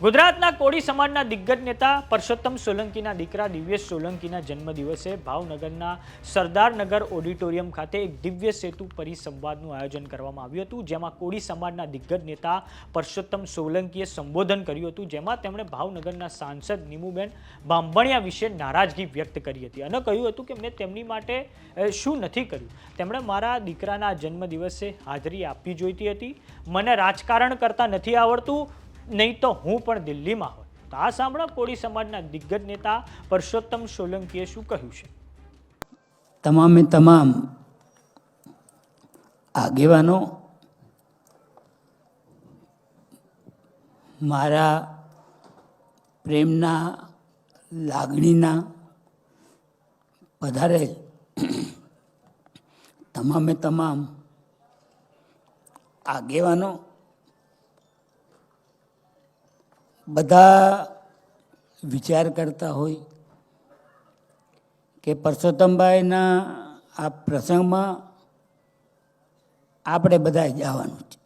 ગુજરાતના કોળી સમાજના દિગ્ગજ નેતા પરસોત્તમ સોલંકીના દીકરા દિવ્યેશ સોલંકીના જન્મદિવસે ભાવનગરના સરદારનગર ઓડિટોરિયમ ખાતે એક દિવ્ય સેતુ પરિસંવાદનું આયોજન કરવામાં આવ્યું હતું, જેમાં કોળી સમાજના દિગ્ગજ નેતા પરસોત્તમ સોલંકીએ સંબોધન કર્યું હતું, જેમાં તેમણે ભાવનગરના સાંસદ નીમુબેન બાંભણિયા વિશે નારાજગી વ્યક્ત કરી હતી અને કહ્યું હતું કે મેં તેમની માટે શું નથી કર્યું. તેમણે મારા દીકરાના જન્મદિવસે હાજરી આપવી જોઈતી હતી. મને રાજકારણ કરતા નથી આવડતું, નહીં તો હું પણ દિલ્હીમાં હોત. તો આ સાંભળો કોળી સમાજના દિગ્ગજ નેતા પરસોત્તમ સોલંકીએ શું કહ્યું છે. તમામે તમામ આગેવાનો, મારા પ્રેમના લાગણીના પધારેલ તમામે તમામ આગેવાનો, બધા વિચાર કરતા હોય કે પરસોત્તમભાઈના આ પ્રસંગમાં આપણે બધા જવાનું છે.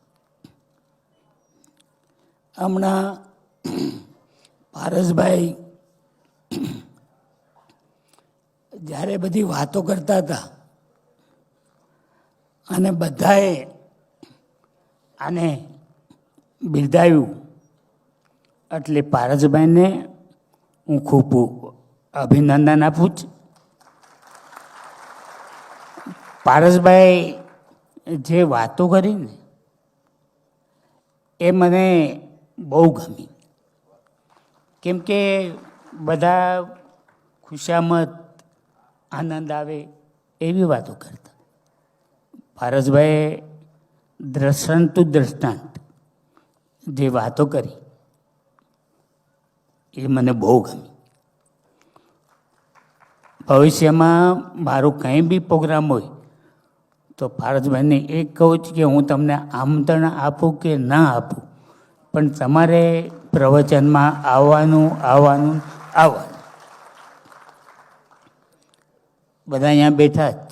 હમણાં પારસભાઈ જ્યારે બધી વાતો કરતા હતા અને બધાએ આને બિરદાવ્યું, એટલે પારસભાઈને હું ખૂબ અભિનંદન આપું છું. પારસભાઈ જે વાતો કરી ને એ મને બહુ ગમી, કેમ કે બધા ખુશામત આનંદ આવે એવી વાતો કરતા. પારસભાઈએ દ્રષ્ટાંત દ્રષ્ટાંત જે વાતો કરી એ મને બહુ ગમી. ભવિષ્યમાં મારો કંઈ બી પ્રોગ્રામ હોય તો પારસભાઈને એ કહું છું કે હું તમને આમંત્રણ આપું કે ના આપું, પણ તમારે પ્રવચનમાં આવવાનું. બધા અહીંયા બેઠા જ.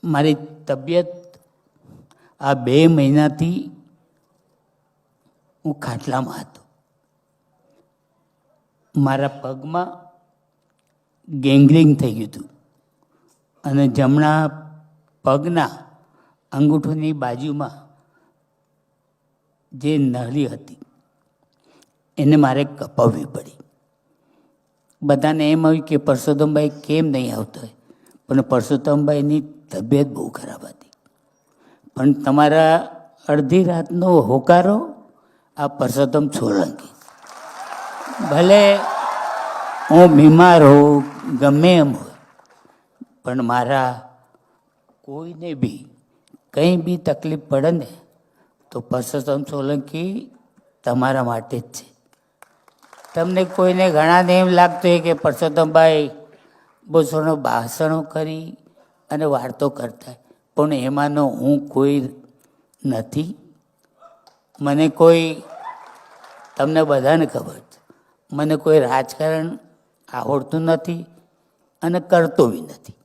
મારી તબિયત આ 2 મહિનાથી હું ખાટલામાં હતો. મારા પગમાં ગેંગ્રીન થઈ ગયું હતું અને જમણા પગના અંગૂઠોની બાજુમાં જે નળી હતી એને મારે કપાવવી પડી. બધાને એમ આવ્યું કે પરસોત્તમભાઈ કેમ નહીં આવતો હોય, પણ પરસોત્તમભાઈની તબિયત બહુ ખરાબ હતી. પણ તમારા અડધી રાતનો હોકારો આ પરસોત્તમ સોલંકી, ભલે હું બીમાર હોઉં ગમે એમ હોય, પણ મારા કોઈને બી કંઈ બી તકલીફ પડે ને તો પરસોત્તમ સોલંકી તમારા માટે જ છે. તમને કોઈને ઘણાને એમ લાગતું હોય કે પરસોત્તમભાઈ બહુ સોનો ભાષણો કરી અને વાર્તો કરતા, પણ એમાંનો હું કોઈ નથી. મને કોઈ, તમને બધાને ખબર છે, મને કોઈ રાજકારણ આવડતું નથી અને કરતો બી નથી,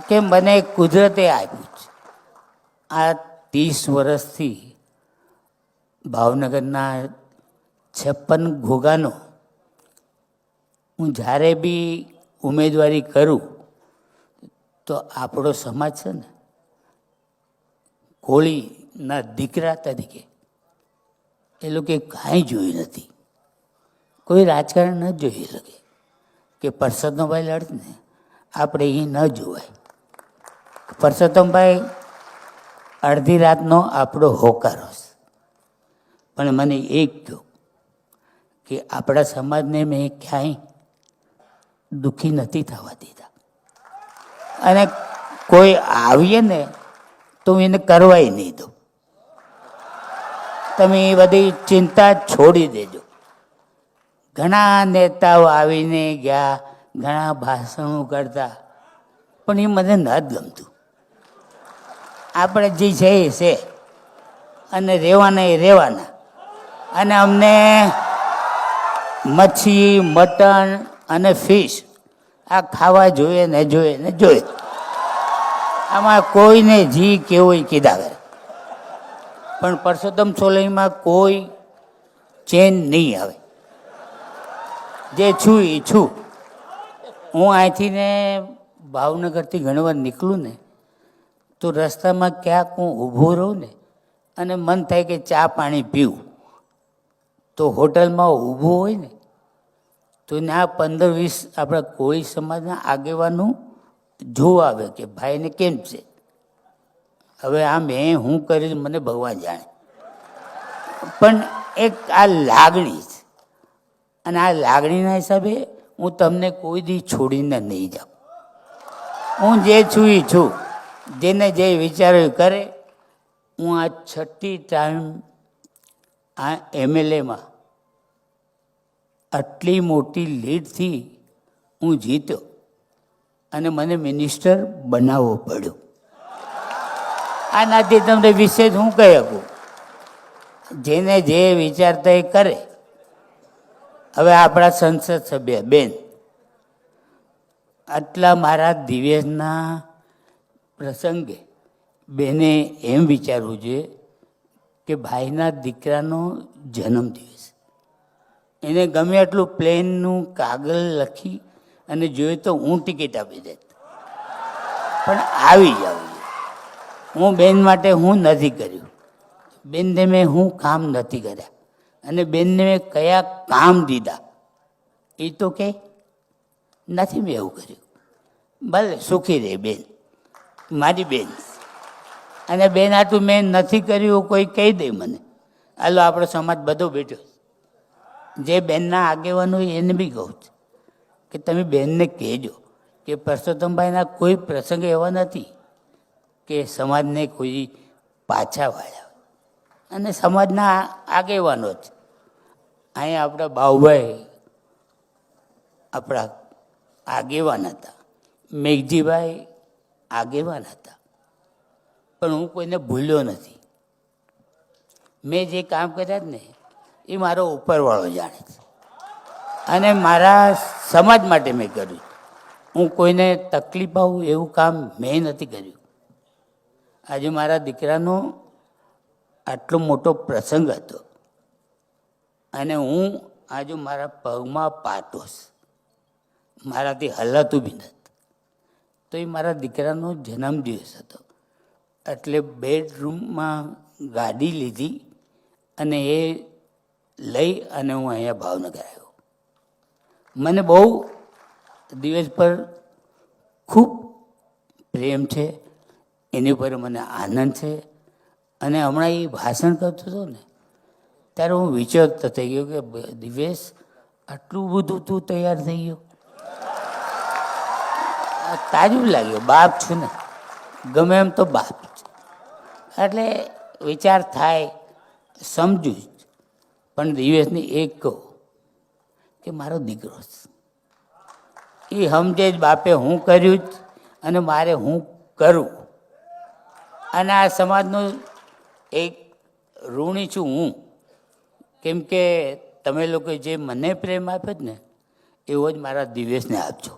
કે મને કુદરતે આપ્યું છે. આ 30 વર્ષથી ભાવનગરના 56 ઘોઘાનો હું જ્યારે બી ઉમેદવારી કરું તો આપણો સમાજ છે ને, કોળીના દીકરા તરીકે એ લોકોએ કાંઈ જોયું નથી. કોઈ રાજકારણ ન જોઈ શકે કે પરસોત્તમભાઈ લડત ને આપણે એ ન જોવાય. પરસોત્તમભાઈ અડધી રાતનો આપણો હોકારો છે, પણ મને એક કહ્યું કે આપણા સમાજને મેં ક્યાંય દુઃખી નથી થવા દીધા, અને કોઈ આવીએ ને તો એને કરવાય નહીં દો. તમે એ બધી ચિંતા છોડી દેજો. ઘણા નેતાઓ આવીને ગયા, ઘણા ભાષણો કરતા, પણ એ મને નથી ગમતું. આપણે જે છે એ છે અને રહેવાના એ રહેવાના, અને અમને મચ્છી, મટન અને ફિશ આ ખાવા જોઈએ ને જોઈએ ને જોઈએ. આમાં કોઈને જી કેવું કીધા કરે, પણ પરસોત્તમ સોલંકીમાં કોઈ ચેન નહીં આવે. જે છું એ છું. હું અહીંથી ને ભાવનગરથી ઘણી વાર નીકળું ને તો રસ્તામાં ક્યાંક હું ઊભો રહું ને અને મન થાય કે ચા પાણી પીવું, તો હોટલમાં ઊભું હોય ને તો ના 15-20 આપણા કોળી સમાજના આગેવાનું જોવા આવે કે ભાઈને કેમ છે. હવે આ મેં હું કર્યું મને ભગવાન જાણે, પણ એક આ લાગણી છે અને આ લાગણીના હિસાબે હું તમને કોઈ દી છોડીને નહીં જાઉં. હું જે છું એ છું. જેને જે વિચાર્યું કરે. હું આ 6ઠી ટાઈમ આ એમએલએમાં આટલી મોટી લીડથી હું જીત્યો અને મને મિનિસ્ટર બનાવવો પડ્યો. આનાથી તમને વિશેષ હું કહી શકું. જેને જે વિચારતા એ કરે. હવે આપણા સંસદ સભ્ય બેન, આટલા મારા દિવ્યના પ્રસંગે બેને એમ વિચારવું જોઈએ કે ભાઈના દીકરાનો જન્મદિવસ, એને ગમે એટલું પ્લેનનું કાગળ લખી અને જોઈએ તો હું ટિકિટ આપી દેત, પણ આવી જવું. હું બેન માટે હું નથી કર્યું, બેનને મેં હું કામ નથી કર્યા અને બેનને મેં કયા કામ દીધા એ તો કે નથી મેં એવું કર્યું. ભલે સુખી રહે બેન, મારી બેન. અને બેન આટલું મેં નથી કર્યું કોઈ કહી દે મને, હાલો આપણો સમાજ બધો બેઠો. જે બેનના આગેવાનો એને બી કહું છું કે તમે બેનને કહેજો કે પરસોત્તમભાઈના કોઈ પ્રસંગ એવા નથી કે સમાજને કોઈ પાછા વાળ્યા. અને સમાજના આગેવાનો જ અહીંયા આપણા બાઉભાઈ આપણા આગેવાન હતા, મેઘજીભાઈ આગેવાન હતા, પણ હું કોઈને ભૂલ્યો નથી. મેં જે કામ કર્યા જ ને એ મારો ઉપરવાળો જાણે છે અને મારા સમાજ માટે મેં કર્યું. હું કોઈને તકલીફ આવું એવું કામ મેં નથી કર્યું. આજે મારા દીકરાનો આટલો મોટો પ્રસંગ હતો અને હું આજે મારા પગમાં પાટોસ, મારાથી હલાતું બી નથી. તો એ મારા દીકરાનો જન્મદિવસ હતો એટલે બેડરૂમમાં ગાડી લીધી અને એ લઈ અને હું અહીંયા ભાવનગર આવ્યો. મને બહુ દિવસ પર ખૂબ પ્રેમ છે, એની ઉપર મને આનંદ છે. અને હમણાં એ ભાષણ કરતો હતો ને ત્યારે હું વિચારતો થઈ ગયો કે દિવેશ આટલું બધું તું તૈયાર થઈ ગયો. તાજું લાગ્યું, બાપ છું ને, ગમે એમ તો બાપ છે એટલે વિચાર થાય, સમજું જ. પણ દિવેશની એક કહું કે મારો દીકરો છે એ સમજે જ બાપે હું કર્યું જ અને મારે હું કરું. અને આ સમાજનો એક ઋણી છું હું, કેમ કે તમે લોકો જે મને પ્રેમ આપ્યો જ ને એવો જ મારા દિવેશને આપજો.